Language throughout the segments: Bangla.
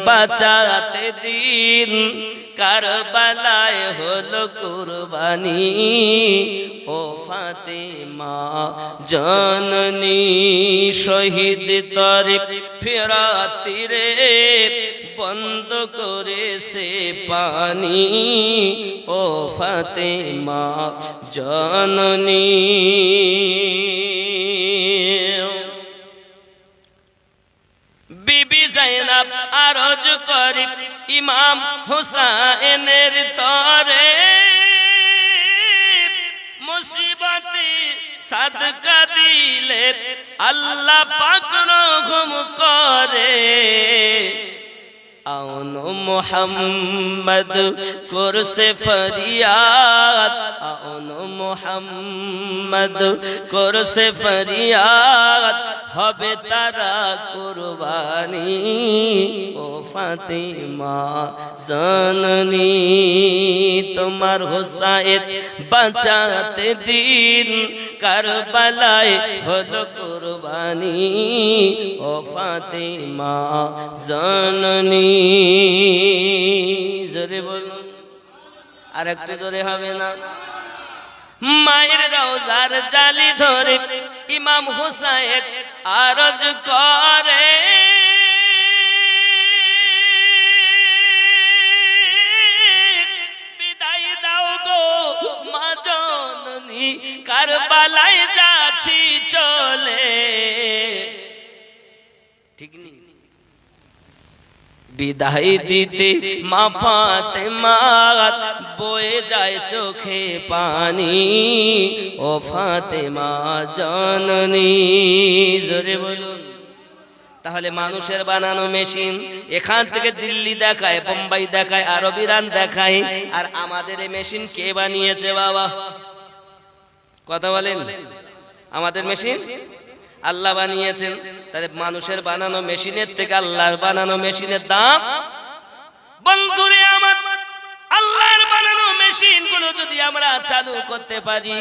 বাঁচাতে দিন কারবালায় হলো কুরবানি ও ফাতেমা জননী শহীদ তরে ফেরাতি রে বন্ধ করেছে পানি ও ফাতেমা জননী। বিবি জাইনাব আরজ করি ইমাম হুসাইনের তরে মুসিবতে সাদকা দিলে আল্লাহ পাক রহম করে। আউন মুহাম্মদ করছে ফরিয়াদ, আউন মুহাম্মদ করছে ফরিয়াদ হবে তারা কুরবানি ও ফাতেমা জননী তোমার হুসাইন বাঁচাতে দিন কারবালায় হলো কুরবানি ও ফাতেমা জননী। জোরে বলুন, আর একটু জোরে হবে না? মায়ের রওজার জালি ধরে ইমাম হুসাইন আরজ করে বিদায় দাও গো মা জননী কারবালায় যাচ্ছি চলে। ঠিক নেই? বিদায় দিতে মা ফাতেমা বয়ে যায় চোখে পানি ও ফাতেমা জননী। জোরে বলুন। তাহলে মানুষের বানানো মেশিন এখান থেকে দিল্লি দেখায়, বোম্বাই দেখায়, আরব ইরান দেখায়, আর আমাদের এই মেশিন কে বানিয়েছে বাবা? কথা বলেন। আমাদের মেশিন আল্লাহ বানিয়েছেন। তাহলে মানুষের বানানো মেশিনের থেকে আল্লাহর বানানো মেশিনের দাম। বন্ধুরে আমার, আল্লাহর বানানো মেশিন গুলো যদি আমরা চালু করতে পারি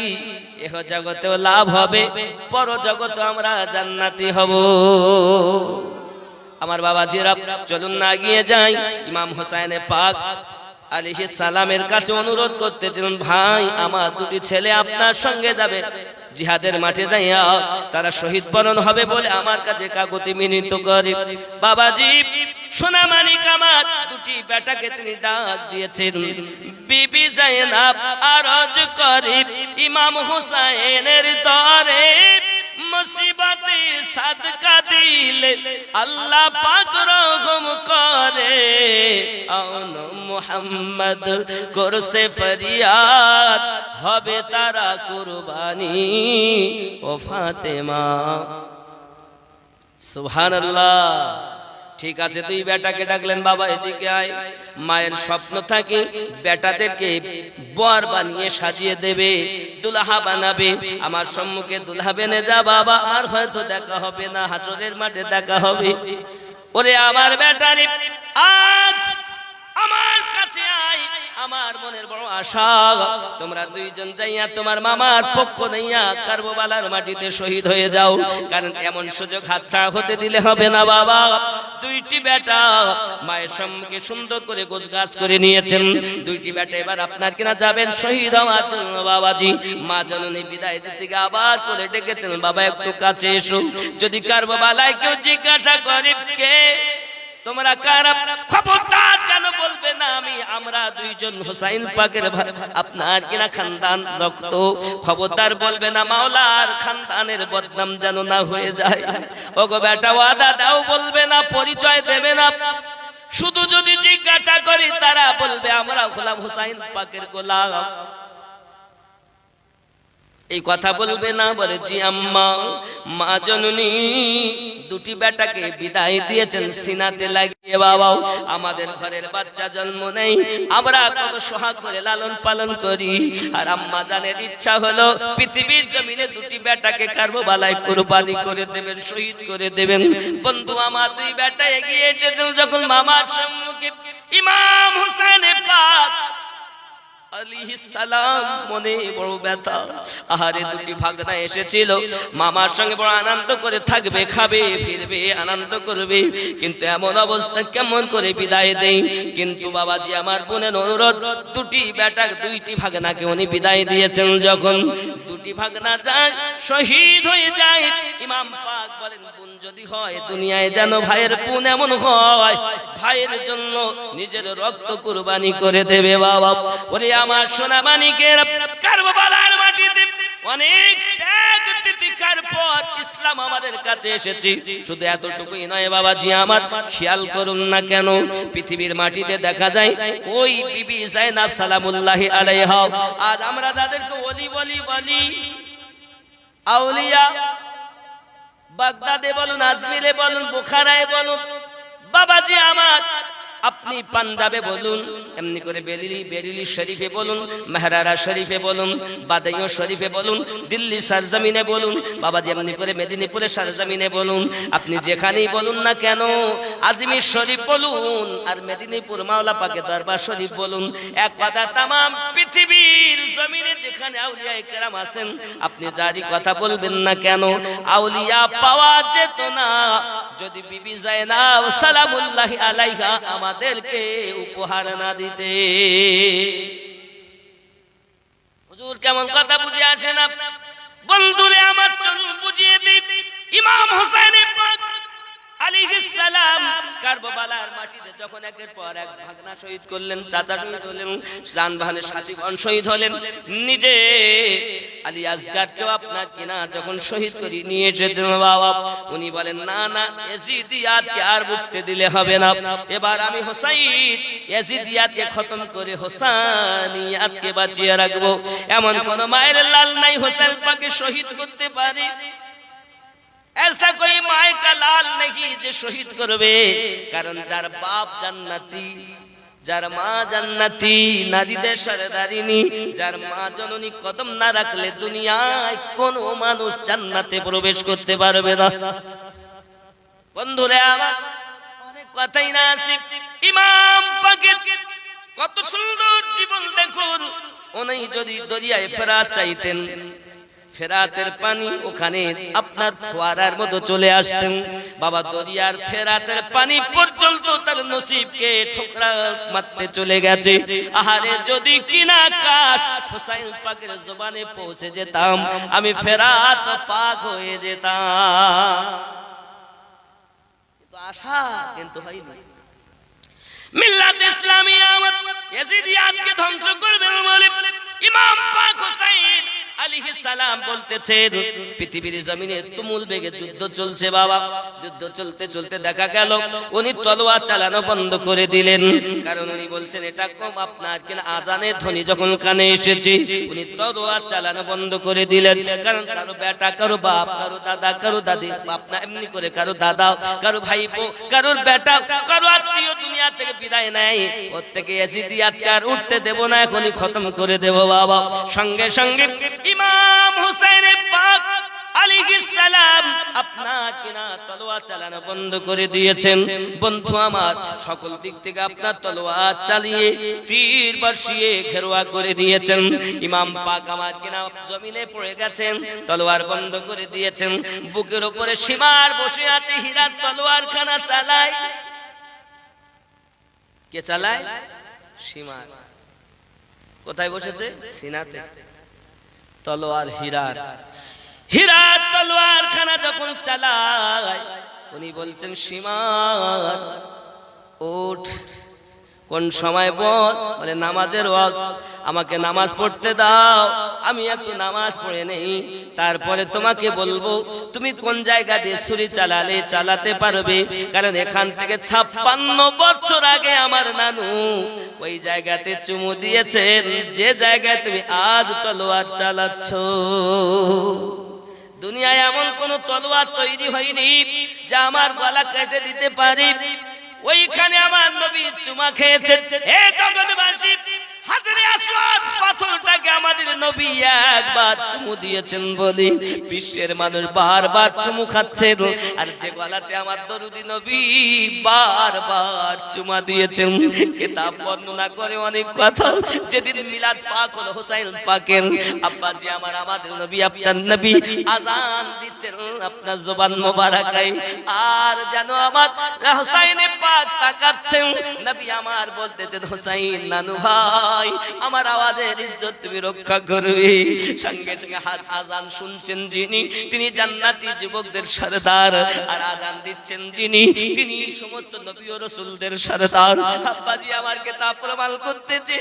এহ জগতেও লাভ হবে, পর জগতে আমরা জান্নাতি হব। আমার বাবাজিরা চলুন না এগিয়ে যাই। ইমাম হোসেনে পাক আলাইহিস সালামের কাছে অনুরোধ করতেছিলেন, ভাই আমার দুটি ছেলে আপনার সঙ্গে যাবে জিহাদের মাঠে যাইয়া, তারা শহীদ বরণ হবে বলে আমার কাছে কাকুতি মিনতি করে। বাবাজি সোনামানিক আমার দুটি বেটাকে তিনি ডাক দিয়েছেন। বিবি জাইনাব আরজ করে ইমাম হুসাইনের তরে মুসিবতে সাদকা দিলে আল্লাহ পাক রহম করে। আউন মুহাম্মদ করছে ফরিয়াদ হবে তারা কুরবানি ও ফাতেমা। সুবহানাল্লাহ। ঠিক আছে, তুই বেটাকে ডাকলেন, বাবা এদিকে আয়। মায়ের স্বপ্ন থাকে বেটাদেরকে বর বানিয়ে সাজিয়ে দেবে, দুলহা বানাবে। আমার সম্মুখে দুলহা বেনে যা বাবা, আর হয়তো দেখা হবে না, হাসরের মাঠে দেখা হবে। ওরে আমার বেটারে আজ আমার কাছে আয়, আমার মনের বড় আশা তোমরা দুইজন যাইয়া তোমার মামার পক্ষ নিয়া কারবালার মাটিতে শহীদ হয়ে যাও। কারণ এমন সুযোগ হাতছাড়া হতে দিলে হবে না বাবা। দুইটি বেটা মায়ের সম্মুখে সুন্দর করে গোছগাছ করে নিয়েছেন। দুইটি বেটা এবার আপনার কিনা যাবেন শহীদ হওয়ার জন্য। বাবাজি মা জননী বিদায় দিতে আবার করে ডেকেছেন, বাবা একটু কাছে এসো। যদি কারবালায় কেউ জিজ্ঞাসা করে কে তোমরা কারা, খবরদার যেন বলবে না আমরা দুইজন হুসাইন পাকের আপনার কিনা খানদান রক্ত। খবরদার বলবে না মাওলার খানদানের বদনাম যেন না হয়ে যায়। ওগো বেটা ওয়াদা দাও, বলবে না, পরিচয় দেবে না। শুধু যদি জিজ্ঞাসা করি তারা বলবে আমরা গোলাম হুসাইন পাকের গোলাম। এই কথা বলবে না। বলে জি আম্মা। মা জননী দুটি বেটাকে বিদায় দিয়েছেন সিনাতে লাগিয়ে। বাবাও আমাদের ঘরের বাচ্চা জন্ম নেই, আমরা কত সোহাগ করে লালন পালন করি। আর আম্মা জানের ইচ্ছা হলো পৃথিবীর জমিনে দুটি বেটাকে কারবালায় কুরবানি করে দেবেন, শহীদ করে দেবেন। বন্ধু আমার দুই বেটা এগিয়ে এসেছেন যখন মামার সম্মুখে ইমাম হুসাইন পাক আলাইহিস সালাম মনে বড় ব্যথা। আহারে দুটি ভাগনা এসেছিল, মামার সঙ্গে বড় আনন্দ করে থাকবে, খাবে, ফিরবে, আনন্দ করবে, কিন্তু এমন অবস্থা কেমন করে বিদায় দেই। কিন্তু বাবাজি আমার বোনের অনুরোধ, দুটি দুইটি ভাগনাকে উনি বিদায় দিয়েছেন। যখন দুটি ভাগনা যায়, শহীদ হয়ে যায়, ইমাম পাক বলেন বোন যদি হয় দুনিয়ায় যেন ভাইয়ের বোন এমন হয়, ভাইয়ের জন্য নিজের রক্ত কুরবানি করে দেবে। বাবা ওরে আমার সোনা মানিকের, কারবালার মাটিতে অনেক ত্যাগ তিতিক্ষার পর ইসলাম আমাদের কাছে এসেছে। শুধু এতটুকুই নয় বাবাজি আমার, খেয়াল করুন না কেন পৃথিবীর মাটিতে দেখা যায় ওই বিবি যায়েনব সালামুল্লাহি আলাইহা, আজ আমরা যাদেরকে ওলি বলি, আউলিয়া, বাগদাদে বলুন, আজমিরে বলুন, বুখারায় বলুন, বাবাজি আমার আপনি পাঞ্জাবে বলুন, এমনি করে বেরিলি শরীফে বলুন, মেহরারা শরীফে বলুন, বাদাইও শরীফে বলুন, দিল্লি সরজমিনে বলুন, বাবাজি এমনি করে মেদিনীপুরের সরজমিনে বলুন, আপনি যেখানেই বলুন না কেন, আজমির শরীফ বলুন আর মেদিনীপুর মাওলা পাকে দরবার শরীফ বলুন, এক কথা তামাম পৃথিবীর জমিনে যেখানে আউলিয়া কেরাম আছেন, আপনি যারই কথা বলবেন না কেন, আউলিয়া পাওয়া যেত না যদি বিবি যায়েনব সালামুল্লাহি আলাইহা আমাদেরকে উপহার না দিতে। হুজুর কেমন কথা বুঝে আসে না? বন্ধুরে আমার চলুন বুঝিয়ে দিই। ইমাম হোসেন পাক আলাইহিস সালাম কারবালার মাটিতে যখন একের পর এক ভাগনা শহীদ করলেন, চাচা শহীদ হলেন, জানবাহানের সাথীগণ শহীদ হলেন, নিজে আলী আসগারকেও আপনার কিনা যখন শহীদ করে নিয়ে এসেছেন বাবা, উনি বলেন না না, ইয়াজিদিয়াতকে আর মুক্তি দিলে হবে না, এবার আমি হোসাইন ইয়াজিদিয়াতকে খতম করে হোসানিয়াতকে বাঁচিয়ে রাখবো। এমন কোন মায়ের লাল নাই হোসেন পাকে শহীদ করতে পারে, ऐसा कोई माए का लाल नहीं যে শহীদ করবে। কারণ যার বাপ জান্নাতি, যার মা জান্নাতি, নারীদের সরদারিনী, যার মা জননী কদম না রাখলে দুনিয়ায় কোনো মানুষ জান্নাতে প্রবেশ করতে পারবে না। বন্ধুরা আমার অনেক কথাই না আছে, ইমাম পাকের কত সুন্দর জীবন দেখুন। উনি যদি দরিয়ায় ফেরাত চাইতেন, ফেরাতের পানি ওখানে আপনার ফোয়ারার মতো চলে আসতেন, বাবা দরিয়ার ফেরাতের পানি পর্যন্ত তার নসিবকে ঠোকরা মারতে চলে গেছে। আহারে যদি কিনা কাশ হোসাইন পাকের জবানে পৌঁছে যেতাম, আমি ফেরাত পাক হয়ে যেতাম। কিন্তু আশা কিন্তু হয়নি। মিল্লাত ইসলামিয়া ইয়াজিদিয়াতকে ধ্বংস করবে বলে ইমাম পাক হোসেন আলাইহিস সালাম বলতেছেন, পৃথিবীর জমিনে তুমুল বেগে যুদ্ধ চলছে বাবা। যুদ্ধ চলতে চলতে দেখা গেল উনি তলোয়ার চালানো বন্ধ করে দিলেন। কারণ উনি বলছেন এটা কম আপনার কিনা আজানের ধ্বনি যখন কানে এসেছে, উনি তলোয়ার চালানো বন্ধ করে দিলেন। কারণ কারো বেটা, কারো বাপ, কারো দাদা, কারো দাদি, আপনা এমনি করে কারো দাদা, কারো ভাইপো, কারোর বেটা, কারো আত্মীয় দুনিয়া থেকে বিদায় নেয়, ওর থেকে ইয়াজিদিয়াতকে আর উঠতে দেব না, এখনই খতম করে দেব বাবা। সঙ্গে সঙ্গে ইমাম হোসেন পাক আলাইহিস সালাম আপনার কিনা তলোয়ার চালানো বন্ধ করে দিয়েছেন। বন্ধু আমার সকল দিক থেকে আপনার তলোয়ার চালিয়ে তীর বর্ষিয়ে ঘেরোয়া করে দিয়েছেন। ইমাম পাক আমার কিনা জমিনে পড়ে গেছেন, তলোয়ার বন্ধ করে দিয়েছেন। বুকের উপরে সীমার বসে আছে, হীরার তলোয়ার খানা চালায়। কে চালায়? সীমার। কোথায় বসেছে? সিনাতে। তলোয়ার হীরার, হীরার তলোয়ার খানা যখন চালায়, উনি বলছেন সীমার ওঠ। কোন সময় বলে নামাজের ওয়াক্ত, আমাকে নামাজ পড়তে দাও, আমি একটু নামাজ পড়ে নেই, তারপরে তোমাকে বলবো তুমি কোন জায়গা দিয়ে ছুরি চালালে চালাতে পারবে। কারণ এখান থেকে 56 বছর আগে আমার নানু ওই জায়গাতে চুমু দিয়েছেন যে জায়গায় তুমি আজ তলোয়ার চালাচ্ছ। দুনিয়ায় এমন কোন তলোয়ার তৈরি হয়নি যা আমার গলা কেটে দিতে পারে। ওইখানে আমার নবী চুমা খেয়েছেন। হে জগৎবাসী, হাজরে আসওয়াদ পাথরটাকে আমাদের নবী একবার চুমু দিয়েছেন বলি বিশ্বের মানুষ বারবার চুমু খাচ্ছেন। আর যে গলাতে আমার দরুদি নবী বারবার চুমা দিয়েছেন, কিতাব বর্ণনা করে অনেক কথা। যেদিন মিলাদ পাক হলো হুসাইন পাকের, আব্বাজি আমার আমাদের নবী আপনার নবী আযান দিচ্ছেন আপনার জবান মোবারকায়, আর যেন আমার হুসাইনে পাক তাকাচ্ছেন। নবী আমার বলতেছেন, হুসাইন নানু ভাই আমার আওয়াজের ইজ্জত তুমি রক্ষা করবে। সঙ্গে সঙ্গে হাত আযান শুনছেন যিনি, তিনি জান্নাতি যুবকদের সরদার, আর আযান দিচ্ছেন যিনি, তিনি সমস্ত নবী ও রাসূলদের সরদার। আব্বাজি আমার কে তা প্রমাণ করতেছে।